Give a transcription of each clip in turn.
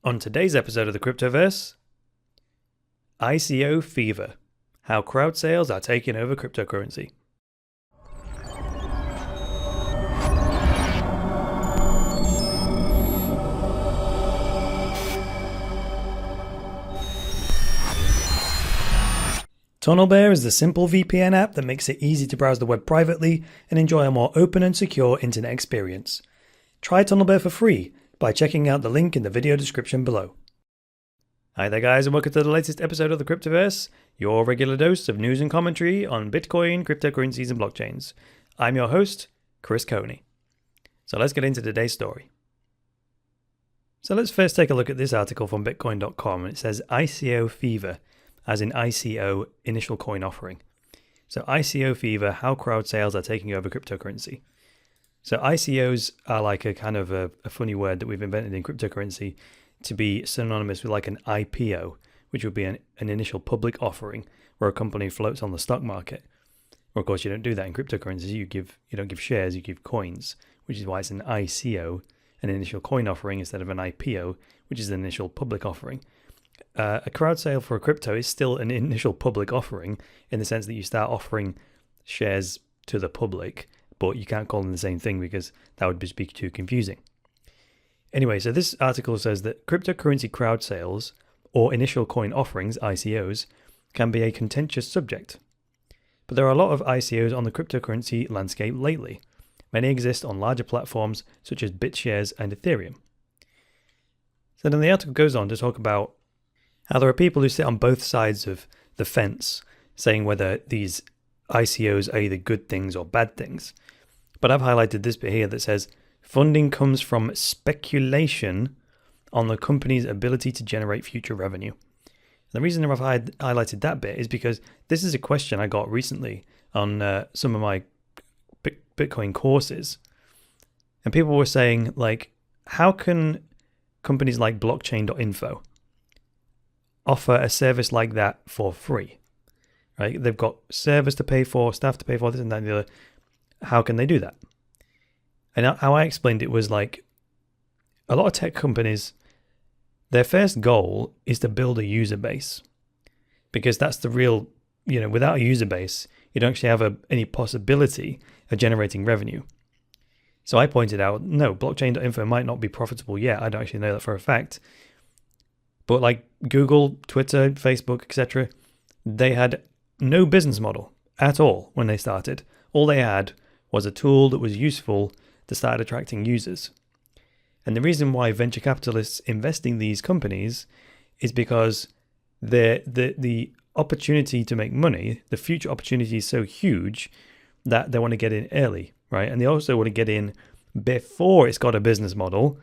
On today's episode of the Cryptoverse, ICO fever, how crowdsales are taking over cryptocurrency. TunnelBear is the simple VPN app that makes it easy to browse the web privately and enjoy a more open and secure internet experience. Try TunnelBear for free by checking out the link in the video description below. Hi there guys, and welcome to the latest episode of the Cryptoverse, your regular dose of news and commentary on Bitcoin, cryptocurrencies and blockchains. I'm your host, Chris Coney. So let's get into today's story. So let's first take a look at this article from bitcoin.com. It says ICO fever, as in ICO, initial coin offering. So ICO fever, how crowd sales are taking over cryptocurrency. So ICOs are like a kind of a funny word that we've invented in cryptocurrency to be synonymous with like an IPO, which would be an initial public offering where a company floats on the stock market. Or of course you don't do that in cryptocurrencies. You don't give shares, you give coins, which is why it's an ICO, an initial coin offering, instead of an IPO, which is an initial public offering. A crowd sale for a crypto is still an initial public offering in the sense that you start offering shares to the public, but you can't call them the same thing because that would just be too confusing. Anyway, so this article says that cryptocurrency crowd sales or initial coin offerings, ICOs, can be a contentious subject. But there are a lot of ICOs on the cryptocurrency landscape lately. Many exist on larger platforms such as BitShares and Ethereum. So then the article goes on to talk about how there are people who sit on both sides of the fence saying whether these ICOs are either good things or bad things. But I've highlighted this bit here that says funding comes from speculation on the company's ability to generate future revenue. And the reason I've highlighted that bit is because this is a question I got recently on some of my Bitcoin courses. And people were saying, like, how can companies like blockchain.info offer a service like that for free? Right? They've got servers to pay for, staff to pay for, this and that and the other. How can they do that? And how I explained it was like a lot of tech companies, their first goal is to build a user base, because that's the real, without a user base, you don't actually have any possibility of generating revenue. So I pointed out, no, blockchain.info might not be profitable yet. I don't actually know that for a fact. But like Google, Twitter, Facebook, etc., they had no business model at all when they started. All they had was a tool that was useful to start attracting users. And the reason why venture capitalists invest in these companies is because the opportunity to make money, the future opportunity is so huge that they want to get in early, right? And they also want to get in before it's got a business model,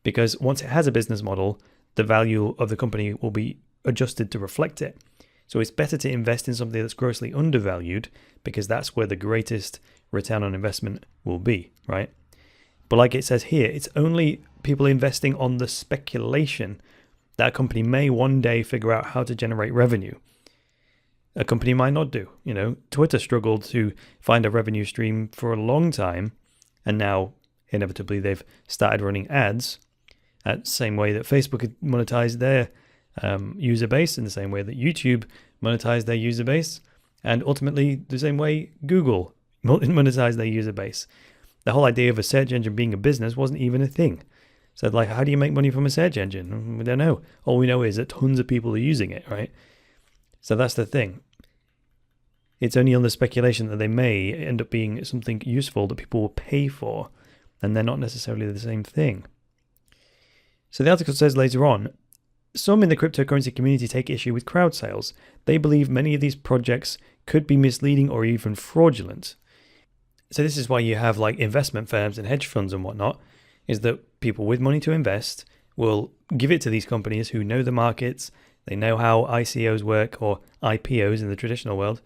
because once it has a business model, the value of the company will be adjusted to reflect it. So it's better to invest in something that's grossly undervalued, because that's where the greatest return on investment will be, right? But like it says here, it's only people investing on the speculation that a company may one day figure out how to generate revenue. A company might not do. Twitter struggled to find a revenue stream for a long time, and now inevitably they've started running ads at the same way that Facebook had monetized their user base, in the same way that YouTube monetized their user base, and ultimately the same way Google monetized their user base. The whole idea of a search engine being a business wasn't even a thing. So like, how do you make money from a search engine? We don't know. All we know is that tons of people are using it, right? So that's the thing. It's only on the speculation that they may end up being something useful that people will pay for, and they're not necessarily the same thing. So the article says later on, some in the cryptocurrency community take issue with crowd sales. They believe many of these projects could be misleading or even fraudulent. So this is why you have like investment firms and hedge funds and whatnot, is that people with money to invest will give it to these companies who know the markets, they know how ICOs work, or IPOs in the traditional world,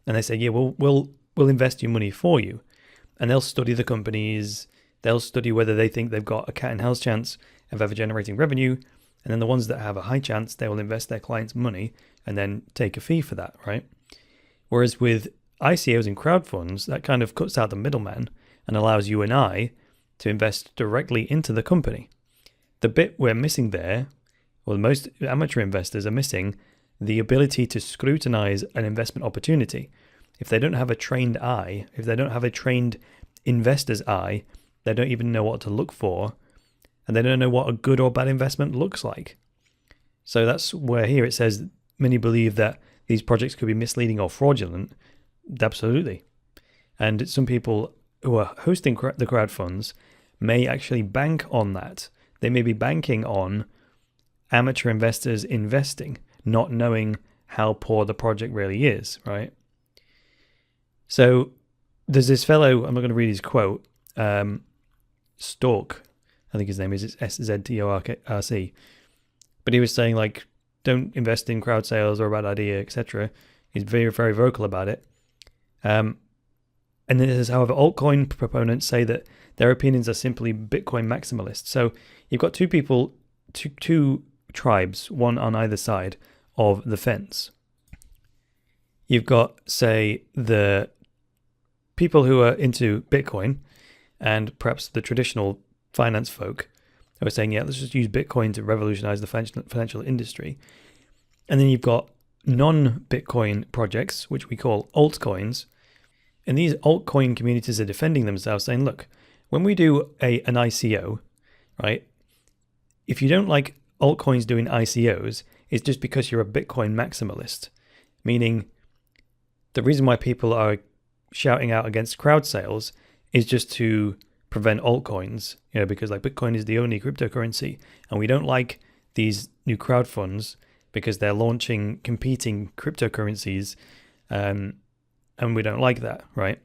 and they say, yeah, we'll invest your money for you. And they'll study the companies, they'll study whether they think they've got a cat and hell's chance of ever generating revenue, and then the ones that have a high chance, they will invest their clients' money and then take a fee for that, right? Whereas with ICOs and crowd funds, that kind of cuts out the middleman and allows you and I to invest directly into the company. The bit we're missing there Well, most amateur investors are missing the ability to scrutinize an investment opportunity. If they don't have a trained eye, if they don't have a trained investor's eye, they don't even know what to look for, and they don't know what a good or bad investment looks like. So that's where here it says many believe that these projects could be misleading or fraudulent. Absolutely. And some people who are hosting the crowd funds may actually bank on that. They may be banking on amateur investors investing, not knowing how poor the project really is, right? So there's this fellow, I'm not going to read his quote, Stork, I think his name is, it's SZTORC, but he was saying, like, don't invest in crowd sales or a bad idea, etc. He's very, very vocal about it. And then it says, however, altcoin proponents say that their opinions are simply Bitcoin maximalists. So you've got two tribes, one on either side of the fence. You've got, say, the people who are into Bitcoin and perhaps the traditional finance folk who are saying, yeah, let's just use Bitcoin to revolutionize the financial industry. And then you've got non-Bitcoin projects, which we call altcoins. And these altcoin communities are defending themselves, saying, look, when we do an ICO, right, if you don't like altcoins doing ICOs, it's just because you're a Bitcoin maximalist, meaning the reason why people are shouting out against crowd sales is just to prevent altcoins, because like Bitcoin is the only cryptocurrency, and we don't like these new crowd funds because they're launching competing cryptocurrencies, and we don't like that, right?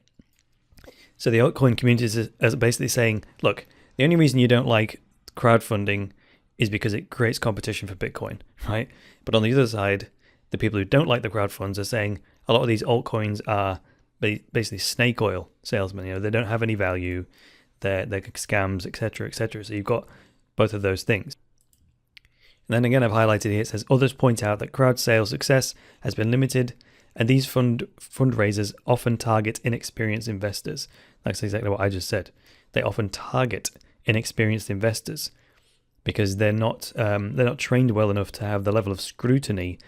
So the altcoin communities are basically saying, look, the only reason you don't like crowdfunding is because it creates competition for Bitcoin, right? But on the other side, the people who don't like the crowd funds are saying a lot of these altcoins are basically snake oil salesmen. They don't have any value. They're scams, etc., etc. So you've got both of those things. And then again, I've highlighted here, it says, others point out that crowd sales success has been limited, and these fundraisers often target inexperienced investors. That's exactly what I just said. They often target inexperienced investors because they're not trained well enough to have the level of scrutiny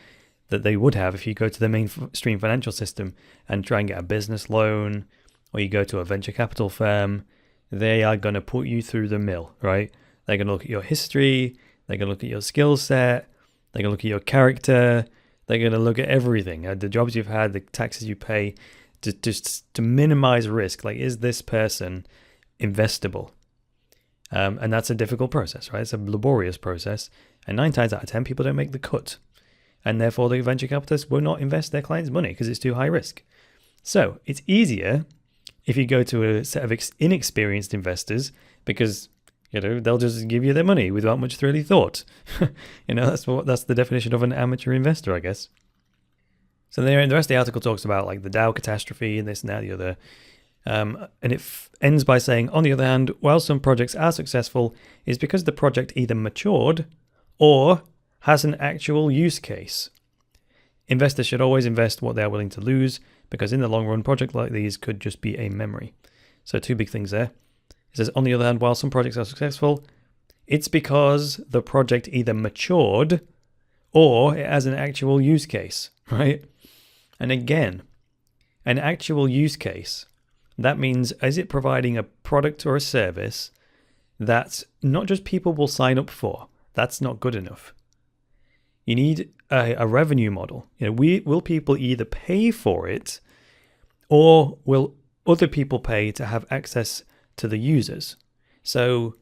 that they would have if you go to the mainstream financial system and try and get a business loan, or you go to a venture capital firm. They are going to put you through the mill, right? They're going to look at your history. They're going to look at your skill set. They're going to look at your character. They're going to look at everything, the jobs you've had, the taxes you pay, just to minimize risk. Like, is this person investable? And that's a difficult process, right? It's a laborious process. And 9 times out of 10, people don't make the cut. And therefore, the venture capitalists will not invest their clients' money because it's too high risk. So it's easier if you go to a set of inexperienced investors because they'll just give you their money without much really thought. That's the definition of an amateur investor, I guess. So the rest of the article talks about like the Dow catastrophe and this and that, the other. And it ends by saying, on the other hand, while some projects are successful, it's because the project either matured or has an actual use case. Investors should always invest what they are willing to lose, because in the long run, projects like these could just be a memory. So 2 big things there. It says, on the other hand, while some projects are successful, it's because the project either matured or it has an actual use case, right? And again, an actual use case, that means, is it providing a product or a service that not just people will sign up for? That's not good enough. You need a revenue model. Will people either pay for it, or will other people pay to have access to the users? So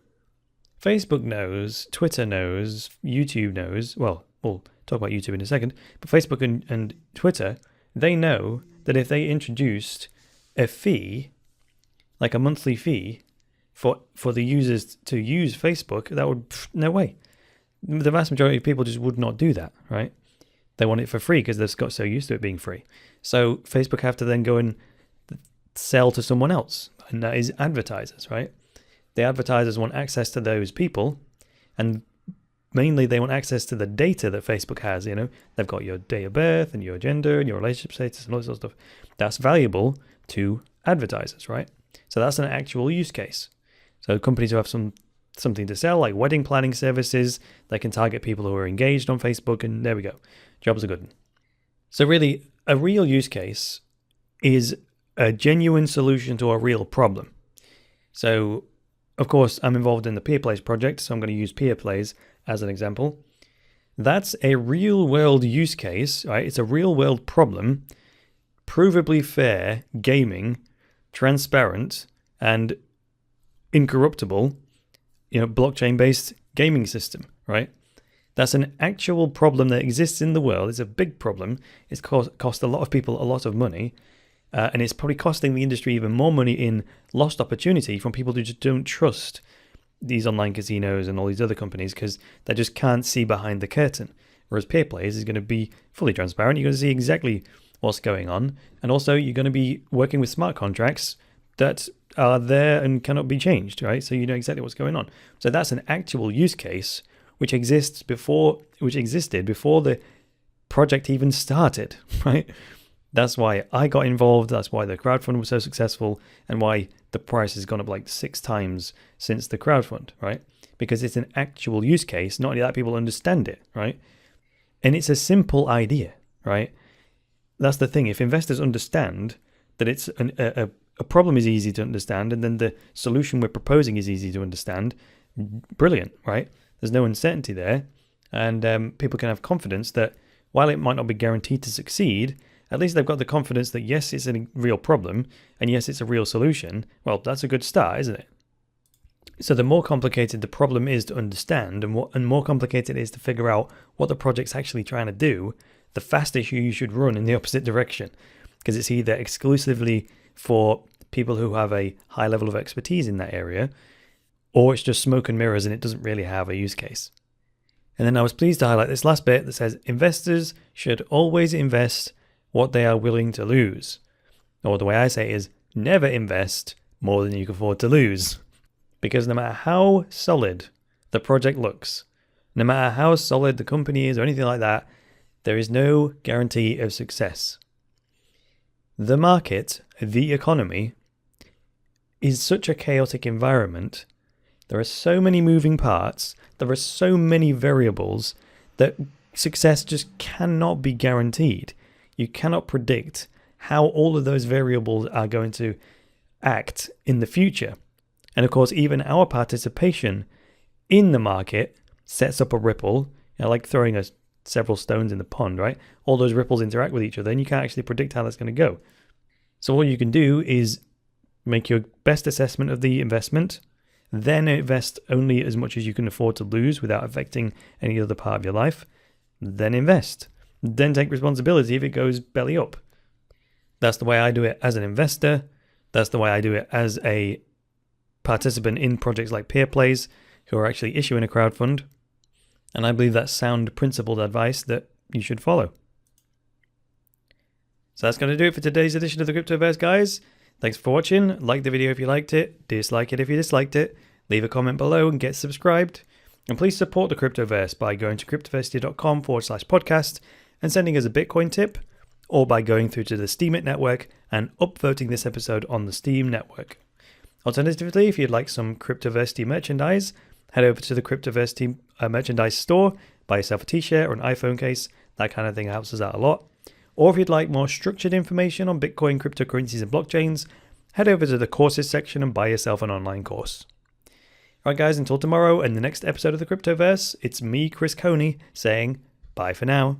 Facebook knows, Twitter knows, YouTube knows. Well, we'll talk about YouTube in a second. But Facebook and Twitter, they know that if they introduced a fee, like a monthly fee for the users to use Facebook, that would, no way. The vast majority of people just would not do that, right? They want it for free because they've got so used to it being free. So Facebook have to then go and sell to someone else, and that is advertisers, right? The advertisers want access to those people, and mainly they want access to the data that Facebook has. They've got your date of birth and your gender and your relationship status and all this sort of stuff. That's valuable to advertisers, right? So that's an actual use case. So companies who have some something to sell, like wedding planning services. They can target people who are engaged on Facebook, and there we go. Jobs are good. So really, a real use case is a genuine solution to a real problem. So, of course, I'm involved in the Peer Plays project, so I'm going to use Peer Plays as an example. That's a real-world use case, right? It's a real-world problem, provably fair, gaming, transparent, and incorruptible, blockchain-based gaming system, right? That's an actual problem that exists in the world. It's a big problem. It's cost a lot of people a lot of money, and it's probably costing the industry even more money in lost opportunity from people who just don't trust these online casinos and all these other companies because they just can't see behind the curtain. Whereas Peer Plays is going to be fully transparent. You're going to see exactly what's going on, and also you're going to be working with smart contracts that are there and cannot be changed, right? So you know exactly what's going on. So that's an actual use case which existed before the project even started, right? That's why I got involved. That's why the crowdfund was so successful, and why the price has gone up like 6 times since the crowdfund, right? Because it's an actual use case. Not only that, people understand it, right? And it's a simple idea, right? That's the thing. If investors understand that it's a problem is easy to understand, and then the solution we're proposing is easy to understand, brilliant, right? There's no uncertainty there, and people can have confidence that while it might not be guaranteed to succeed, at least they've got the confidence that yes, it's a real problem, and yes, it's a real solution. Well, that's a good start, isn't it? So the more complicated the problem is to understand, and more complicated it is to figure out what the project's actually trying to do, the faster you should run in the opposite direction, because it's either exclusively for people who have a high level of expertise in that area, or it's just smoke and mirrors and it doesn't really have a use case. And then I was pleased to highlight this last bit that says investors should always invest what they are willing to lose. Or the way I say it is never invest more than you can afford to lose. Because no matter how solid the project looks, no matter how solid the company is or anything like that, there is no guarantee of success. The market, the economy, is such a chaotic environment. There are so many moving parts, there are so many variables that success just cannot be guaranteed. You cannot predict how all of those variables are going to act in the future. And of course, even our participation in the market sets up a ripple, like throwing several stones in the pond, right? All those ripples interact with each other, and you can't actually predict how that's going to go. So all you can do is make your best assessment of the investment, then invest only as much as you can afford to lose without affecting any other part of your life, then invest. Then take responsibility if it goes belly up. That's the way I do it as an investor. That's the way I do it as a participant in projects like Peer Plays, who are actually issuing a crowdfund. And I believe that's sound, principled advice that you should follow. So that's going to do it for today's edition of the Cryptoverse, guys. Thanks for watching. Like the video if you liked it. Dislike it if you disliked it. Leave a comment below and get subscribed. And please support the Cryptoverse by going to cryptoversity.com/podcast and sending us a Bitcoin tip, or by going through to the Steemit network and upvoting this episode on the Steam network. Alternatively, if you'd like some Cryptoversity merchandise, head over to the Cryptoversity merchandise store, buy yourself a t-shirt or an iPhone case. That kind of thing helps us out a lot. Or if you'd like more structured information on Bitcoin, cryptocurrencies and blockchains, head over to the courses section and buy yourself an online course. Alright guys, until tomorrow and the next episode of the Cryptoverse, it's me, Chris Coney, saying bye for now.